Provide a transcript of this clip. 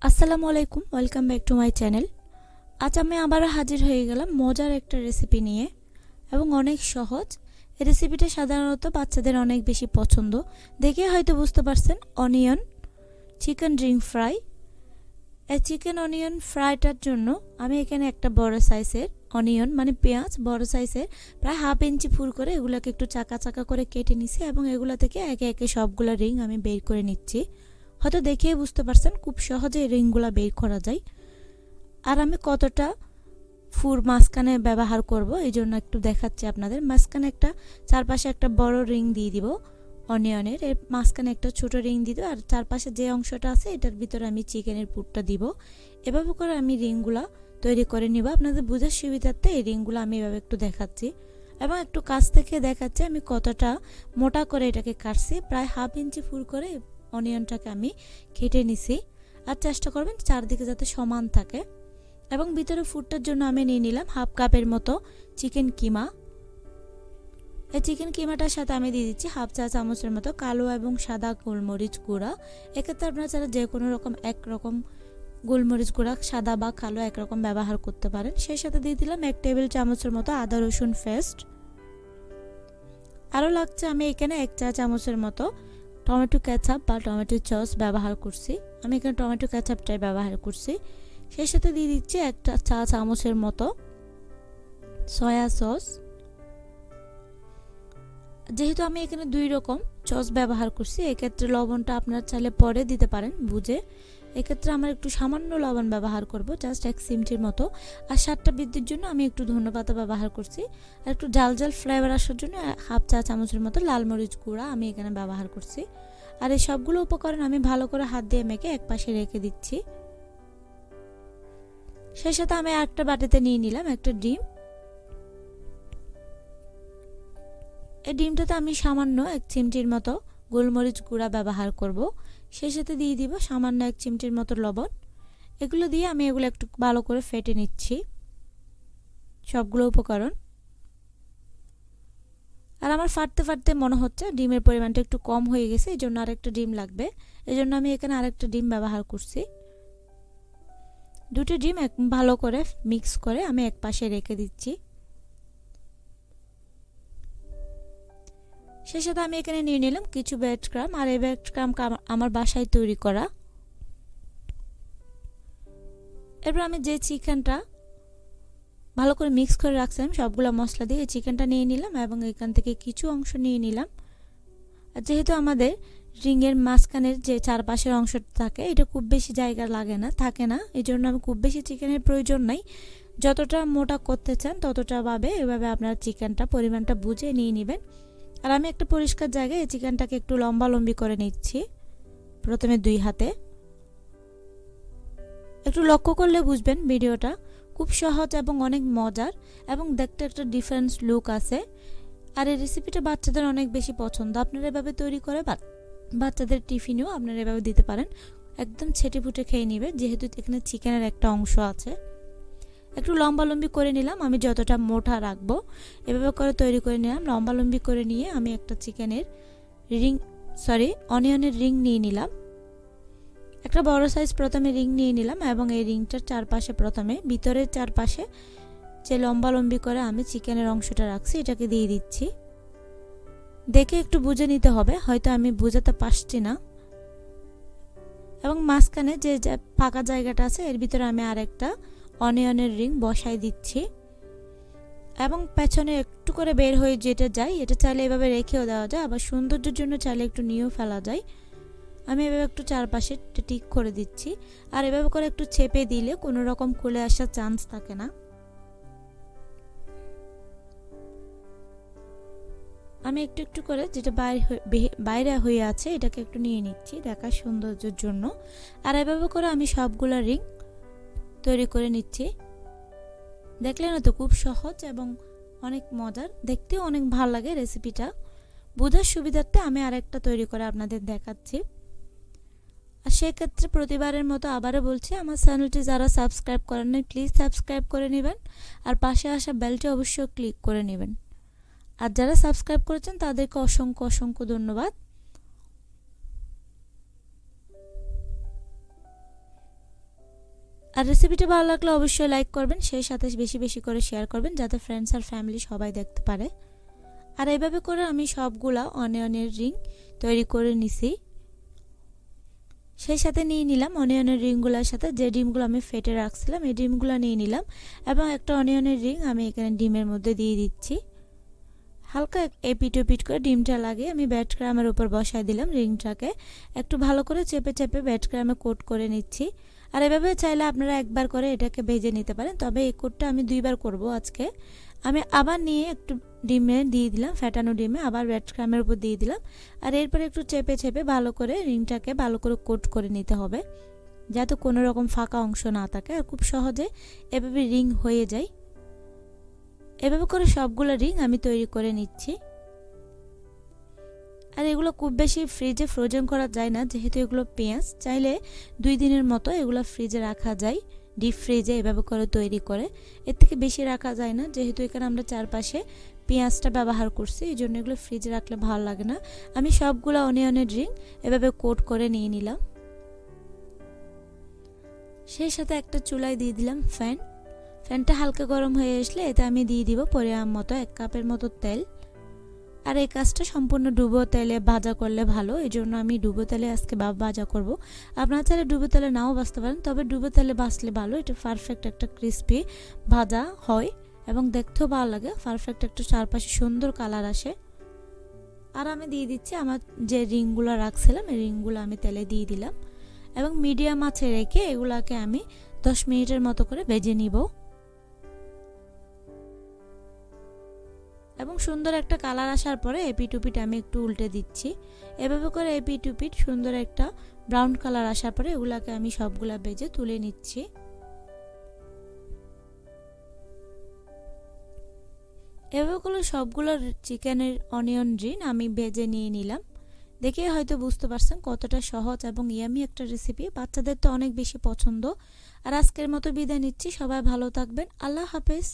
আসসালামু আলাইকুম, welcome back to my channel. আজ আমি আবারও হাজির হয়ে গেলাম মজার একটা রেসিপি নিয়ে এবং অনেক সহজ। এই রেসিপিটা সাধারণত বাচ্চাদের অনেক বেশি পছন্দ। দেখে হয়তো বুঝতে পারছেন, অনিয়ন চিকেন রিং ফ্রাই। এই চিকেন অনিয়ন ফ্রাইটার জন্য আমি এখানে একটা বড় সাইজের অনিয়ন মানে পেঁয়াজ বড় সাইজের প্রায় হাফ ইঞ্চি ফুল করে এগুলোকে একটু চাকা চাকা করে কেটে নিছি এবং এগুলো থেকে একে একে সবগুলো রিং আমি বের করে নিচ্ছি। হয়তো দেখেই বুঝতে পারছেন খুব সহজে রিংগুলো বের করা যায়। আর আমি কতটা ফুর মাঝখানে ব্যবহার করব এই জন্য একটু দেখাচ্ছি আপনাদের। মাঝখানে একটা চারপাশে একটা বড় রিং দিয়ে দিব অনিয়নের, এর মাঝখানে একটা ছোট রিং দিয়ে দেবো, আর চারপাশে যে অংশটা আছে এটার ভিতরে আমি চিকেনের পুরটা দিব। এভাবে করে আমি রিংগুলো তৈরি করে নিব। আপনাদের বোঝার সুবিধার্থে এই রিংগুলো আমি এভাবে একটু দেখাচ্ছি এবং একটু কাছ থেকে দেখাচ্ছি আমি কতটা মোটা করে এটাকে কাটছি। প্রায় হাফ ইঞ্চি ফুল করে অনিয়নটাকে আমি কেটে নিছি। আর চেষ্টা করবেন চারদিকে যাতে সমান থাকে। এবং ভিতরে ফুডটার জন্য আমি নিয়ে নিলাম হাফ কাপের মতো চিকেন কিমা। এই চিকেন কিমাটার সাথে আমি দিয়ে দিচ্ছি হাফ চা চামচের মতো কালো এবং সাদা গোলমরিচ গুঁড়া। এক্ষেত্রে আপনারা চাইলে যে কোনো রকম একরকম গোলমরিচ গুঁড়া সাদা বা কালো একরকম ব্যবহার করতে পারেন। সেই সাথে দিয়ে দিলাম 1 টেবিল চামচের মতো আদা রসুন পেস্ট। আরও লাগছে আমি এখানে 1 চা চামচের মতো টমেটো কেচাপ বা টমেটো সস ব্যবহার করছি। আমি এখানে টমেটো কেচাপটাই ব্যবহার করছি। সেই সাথে দিয়ে দিচ্ছি 1 চা চামচের মতো সয়া সস। যেহেতু আমি এখানে 2 রকম সস ব্যবহার করছি, এক্ষেত্রে লবণটা আপনারা চাইলে পরে দিতে পারেন বুঝে। এক্ষেত্রে আমার একটু সামান্য লবণ ব্যবহার করব, জাস্ট 1 চিমটির মতো। আর স্বাদটা বৃদ্ধির জন্য আমি একটু ধনেপাতা ব্যবহার করছি। আর একটু জাল জাল ফ্লেভার আসার জন্য হাফ চা চামচের মতো লাল মরিচ গুঁড়া আমি এখানে ব্যবহার করছি। আর এই সবগুলো উপকরণ আমি ভালো করে হাত দিয়ে মেখে একপাশে রেখে দিচ্ছি। সেই সাথে আমি একটা বাটিতে নিয়ে নিলাম একটা ডিম। এই ডিমটাতে আমি সামান্য 1 চিমটির মতো গোলমরিচ গুঁড়া ব্যবহার করব। সেই সাথে দিয়ে দিব সামান্য 1 চিমটির মতো লবণ। এগুলো দিয়ে আমি এগুলো একটু ভালো করে ফেটে নিচ্ছি সবগুলো উপকরণ। আর আমার ফাটতে ফাটতে মনে হচ্ছে ডিমের পরিমাণটা একটু কম হয়ে গেছে, এই জন্য আরেকটা ডিম লাগবে। এই জন্য আমি এখানে আরেকটা ডিম ব্যবহার করছি। দুটো ডিম ভালো করে মিক্স করে আমি এক পাশে রেখে দিচ্ছি। সেই সাথে আমি এখানে নিয়ে নিলাম কিছু ব্রেড ক্রাম্ব। আর এই ব্রেড ক্রাম্ব আমার বাসায় তৈরি করা। এরপর আমি যে চিকেনটা ভালো করে মিক্স করে রাখছিলাম সবগুলো মশলা দিয়ে এই চিকেনটা নিয়ে নিলাম এবং এখান থেকে কিছু অংশ নিয়ে নিলাম। আর যেহেতু আমাদের রিংয়ের মাঝখানের যে চারপাশের অংশটা থাকে এটা খুব বেশি জায়গা থাকে না, এই জন্য আমি খুব বেশি চিকেনের প্রয়োজন নাই। যতটা মোটা করতে চান ততটা ভাবে এভাবে আপনার চিকেনটা পরিমাণটা বুঝে নিয়ে নেবেন। আর আমি একটা পরিষ্কার জায়গায় এই চিকেনটাকে একটু লম্বা লম্বি করে নিচ্ছি প্রথমে 2 হাতে। একটু লক্ষ্য করলে বুঝবেন ভিডিওটা খুব সহজ এবং অনেক মজার এবং দেখতে একটা ডিফারেন্ট লুক আছে। আর এই রেসিপিটা বাচ্চাদের অনেক বেশি পছন্দ। আপনারা এভাবে তৈরি করে বাচ্চাদের টিফিনেও আপনারা এভাবে দিতে পারেন, একদম ছেটেপুটে খেয়ে নেবে যেহেতু এখানে চিকেনের একটা অংশ আছে। একটু লম্বা লম্বি করে নিলাম, আমি যতটা মোটা রাখবো এভাবে করে তৈরি করে নিলাম। লম্বা লম্বি করে নিয়ে আমি একটা চিকেনের অনিয়নের রিং নিয়ে নিলাম। একটা বড় সাইজ প্রথমে রিং নিয়ে নিলাম এবং এই রিংটার চারপাশে প্রথমে ভিতরের চারপাশে যে লম্বা লম্বি করে আমি চিকেনের অংশটা রাখছি এটাকে দিয়ে দিচ্ছি। দেখে একটু বুঝে নিতে হবে, হয়তো আমি বুঝাতে পারছি না। এবং মাঝখানে যে ফাঁকা জায়গাটা আছে এর ভিতরে আমি আরেকটা অনিয়নের রিং বসাই দিচ্ছি এবং পেছনে একটু করে বের হয়ে যেটা যায় এটা চাইলে এভাবে রেখেও দেওয়া যায়, আবার সৌন্দর্যের জন্য চাইলে একটু নিয়েও ফেলা যায়। আমি এভাবে একটু চারপাশে টিক করে দিচ্ছি। আর এভাবে করে একটু চেপে দিলে কোনো রকম খুলে আসার চান্স থাকে না। আমি একটু একটু করে যেটা বাইরে হয়ে আছে এটাকে একটু নিয়ে নিচ্ছি দেখার সৌন্দর্যের জন্য। আর এভাবে করে আমি সবগুলো রিং তৈরি করে নিচ্ছি। দেখলেন তো খুব সহজ এবং অনেক মজার, দেখতেও অনেক ভালো লাগে রেসিপিটা। বোঝার সুবিধার্থে আমি আরেকটা তৈরি করে আপনাদের দেখাচ্ছি। আর সেক্ষেত্রে প্রতিবারের মতো আবারও বলছি, আমার চ্যানেলটি যারা সাবস্ক্রাইব করেন নাই প্লিজ সাবস্ক্রাইব করে নেবেন আর পাশে আসা বেলটি অবশ্যই ক্লিক করে নেবেন। আর যারা সাবস্ক্রাইব করেছেন তাদেরকে অসংখ্য অসংখ্য ধন্যবাদ। আর রেসিপিটা ভালো লাগলে অবশ্যই লাইক করবেন, সেই সাথে বেশি বেশি করে শেয়ার করবেন যাতে ফ্রেন্ডস আর ফ্যামিলি সবাই দেখতে পারে। আর এইভাবে করে আমি সবগুলা অনিয়নের রিং তৈরি করে নিছি। সেই সাথে নিয়ে নিলাম অনিয়নের রিংগুলোর সাথে যে ডিমগুলো আমি ফেটে রাখছিলাম, এই ডিমগুলো নিয়ে নিলাম এবং একটা অনিয়নের রিং আমি এখানে ডিমের মধ্যে দিয়ে দিচ্ছি। হালকা এপিট ওপিট করে ডিমটা লাগিয়ে আমি ব্রেড ক্রামের উপর বসায় দিলাম রিংটাকে। একটু ভালো করে চেপে চেপে ব্রেড ক্রামে কোট করে নিচ্ছি। আর এভাবে চাইলে আপনারা একবার করে এটাকে ভেজে নিতে পারেন, তবে এই কোটটা আমি 2বার করব আজকে। আমি আবার নিয়ে একটু ডিমে দিয়ে দিলাম, ফেটানো ডিমে আবার ব্রেড ক্রামের উপর দিয়ে দিলাম। আর এরপর একটু চেপে চেপে ভালো করে রিংটাকে ভালো করে কোট করে নিতে হবে যাতে কোনো রকম ফাঁকা অংশ না থাকে আর খুব সহজে এভাবে রিং হয়ে যায়। এভাবে করে সবগুলো রিং আমি তৈরি করে নিচ্ছি। আর এগুলো খুব বেশি ফ্রিজে ফ্রোজেন করা যায় না, যেহেতু এগুলো পেঁয়াজ, চাইলে 2 দিনের মতো এগুলো ফ্রিজে রাখা যায়, ডিপ ফ্রিজে এভাবে করে তৈরি করে। এর থেকে বেশি রাখা যায় না, যেহেতু এখানে আমরা চারপাশে পেঁয়াজটা ব্যবহার করছি, এই জন্য এগুলো ফ্রিজে রাখলে ভালো লাগে না। আমি সবগুলো অনিয়নের রিং এভাবে কোট করে নিয়ে নিলাম। সেই সাথে একটা চুলায় দিয়ে দিলাম ফ্যানটা হালকা গরম হয়ে আসলে এতে আমি দিয়ে দিব পরিমাণ মতো 1 কাপের মতো তেল। আর এই কাজটা সম্পূর্ণ ডুবো তেলে ভাজা করলে ভালো, এই জন্য আমি ডুবো তেলে আজকে ভাজা করব। আপনারা চাইলে ডুবো তেলে নাও ভাজতে পারেন, তবে ডুবো তেলে ভাজলে ভালো, এটা পারফেক্ট একটা ক্রিস্পি ভাজা হয় এবং দেখতেও ভালো লাগে, পারফেক্ট একটা চারপাশে সুন্দর কালার আসে। আর আমি দিয়ে দিচ্ছি আমার যে রিংগুলো রাখছিলাম, এই রিংগুলো আমি তেলে দিয়ে দিলাম এবং মিডিয়াম আঁচে রেখে এগুলাকে আমি 10 মিনিটের মতো করে ভেজে নিব এবং সুন্দর একটা কালার আসার পরে এপিট ওপিট আমি একটু উল্টে দিচ্ছি। এভাবে করে এপিট ওপিট সুন্দর একটা ব্রাউন কালার আসার পরে এগুলাকে আমি সবগুলা ভেজে তুলে নিচ্ছি। এভাবে করে সবগুলো চিকেনের অনিয়ন রিং আমি ভেজে নিয়ে নিলাম। দেখে হয়তো বুঝতে পারছেন কতটা সহজ এবং ইয়ামি একটা রেসিপি, বাচ্চাদের তো অনেক বেশি পছন্দ। আর আজকের মতো বিদায় নিচ্ছি, সবাই ভালো থাকবেন, আল্লাহ হাফেজ।